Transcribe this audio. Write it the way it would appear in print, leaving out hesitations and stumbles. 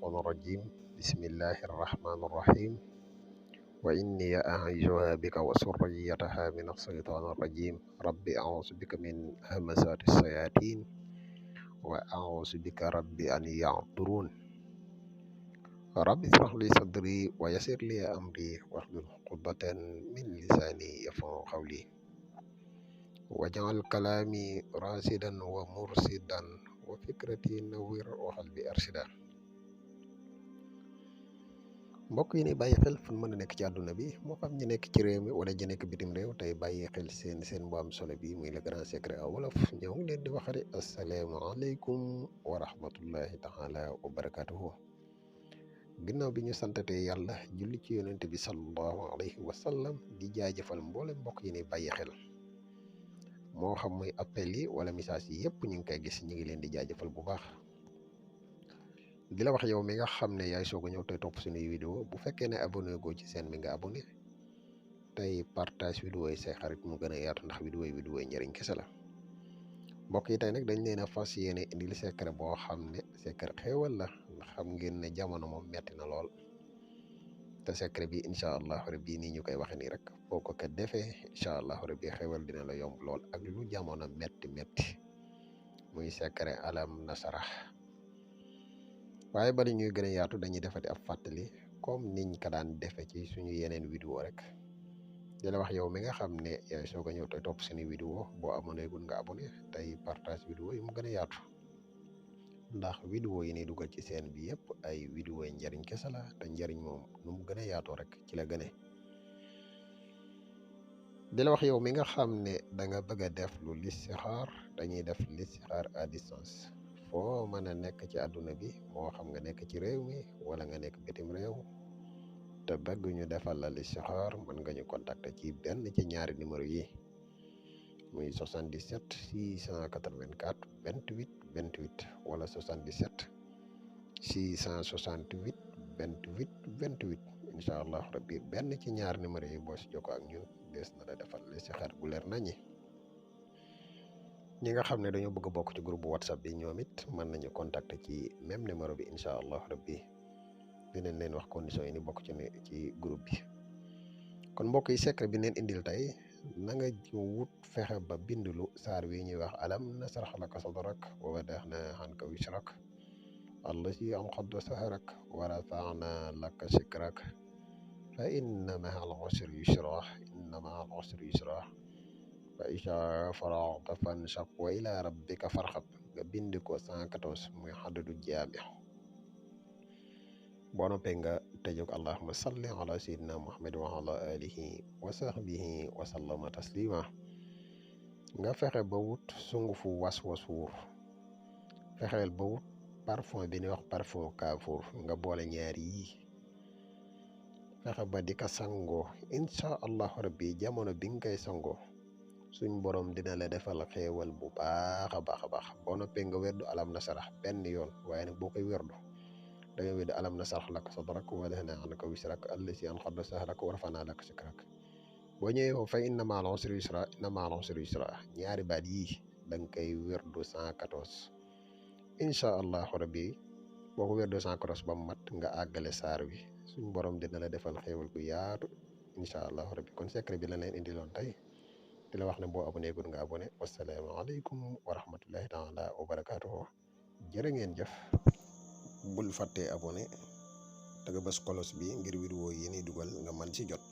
الشيطان الرجيم. بسم الله الرحمن الرحيم. وإني أعيذها بك وسريتها من الشيطان الرجيم. ربي أعوذ بك من همزات الشياطين وأعوذ بك ربي أن يحضرون. ربي اشرح لي صدري ويسر لي أمري واحلل عقدة من لساني يفقهوا قولي واجعل كلامي راشدا ومرشدا وفكرتي نوّر وقلبي أرشدا. mbokk yi ni bàyyi xel fu mën a nekk ci àdduna bi moo xam ñu nekk ci réew mi wala ñu nekk bitim réew tey bàyyi xel seen bu am solo bi muy le grand secret à wolof ñëw ngi leen di waxare asalaamaaleykum wa rahmatullahi taala wa barakatuhu. ginnaaw bi ñu santatee yàlla julli ci yonente bi sallallahu alayhi wa sallam di jaajëfal mboole mbokk yi ni bàyyi xel moo xam muy appel yi wala message yi yëpp ñu ngi koy gis ñu ngi leen di jaajëfal bu baax di la wax yow mi nga xam ne yaay soog a ñëw tey topp suñuy vidéo bu fekkee ne abonné goo ci seen mi nga abonné tey partage vidéo yi say xarit mu gën a yaatu ndax vidéo yi njëriñ kese la. mbokk yi tey nag dañ leen a fas yéene indil secret boo xam ne secret xéewal la ndax xam ngeen ne jamono moom metti na lool te secret bi incha allah rabbi nii ñu koy waxe nii rek boo ko defee incha allah rabbi xéewal dina la yomb lool ak lu jamono metti muy secret alam nasarah. waaye bari ñuy gën a yaatu dañuy defati ab fàttali comme niñ ko daan defe ci suñu yeneen vidéo rek di la wax yow mi nga xam ne yaay soog a ñëw tey topp suñu vidéo boo abonné gun nga abonné tey partage vidéo yi mu gën a yaatu ndax vidéo yi ni dugal ci seen bi yëpp ay vidéo yi njariñ kese la te njariñ moom nu mu gën a yaatoo rek ci la gëne. di la wax yow mi nga xam ne da nga bëgg a def lu listixaar dañuy def listixaar à distance foo mën a nekk ci àdduna bi moo xam nga nekk ci réew mi wala nga nekk bitim réew te bëgg ñu defal la listixaar mën nga ñu contacter ci benn ci ñaari numéro yi muy 77 684 28 28 wala 77 668 28 28 incha allah rabbi benn ci ñaari numéro yi boo si jokkoo ak ñun des na la defal listixaar bu leer nañi. ñi nga xam ne dañoo bëgg a bokk ci groupe whatsapp bi ñoom it mën nañu contacter ci même numéro bi incha allah rabbi dinañ leen wax conditions yi ni bokk ci groupe bi. kon mbokk yi secret bi neen indil tey na nga wut fexe ba bindulu saar wi ñuy wax alam nasrah laka sadrak wa wada'na anka wisrak allazi anqadha sahrak wa rafa'na laka zikrak fa inna ma'al usri yusra inna ma'al usri yusra fa iza faragta fansab wa ila rabbika farxab nga bind ko 114 muy xadadu jaami. boo noppee nga tëjog allahumma salli ala sayyidina muhammad wa ala alihi wa sahbihi wa sallama taslima. nga fexe ba wut sungufu waswasuur fexeel ba wut parfum bi ñuy wax parfum kaafuur nga boole ñaar yi fexe ba di ko sangoo incha allahu rabbi jamono bi nga koy sangoo suñ borom dina la defal xéewal bu baax a baax boo noppee nga werdu alam nasarah benn yoon waaye nag boo koy werdu da nga werdu alam nasarah laka sadrak wa wada'na anka wisrak allazi anqadha sahrak wa rafa'na laka zikrak. boo ñëwee fa inna ma'al usri yusra inna ma'al usri yusra ñaari baat yii da nga koy werdu 114 incha allahu rabbi boo ko werdu 114 ba mu mat nga àggale saar wi suñ borom dina la defal xéewal bu yaatu incha allahu rabbi. kon secret bi la leen indiloon tey di la wax ne boo abonné gun nga abonné. wasalaamaaleykum wa rahmatullahi taala wa barakatuhu. jërë ngeen jëf. bul fàttee abonné te nga bës kolos bi ngir vidéo yi ni dugal nga mën ci jot.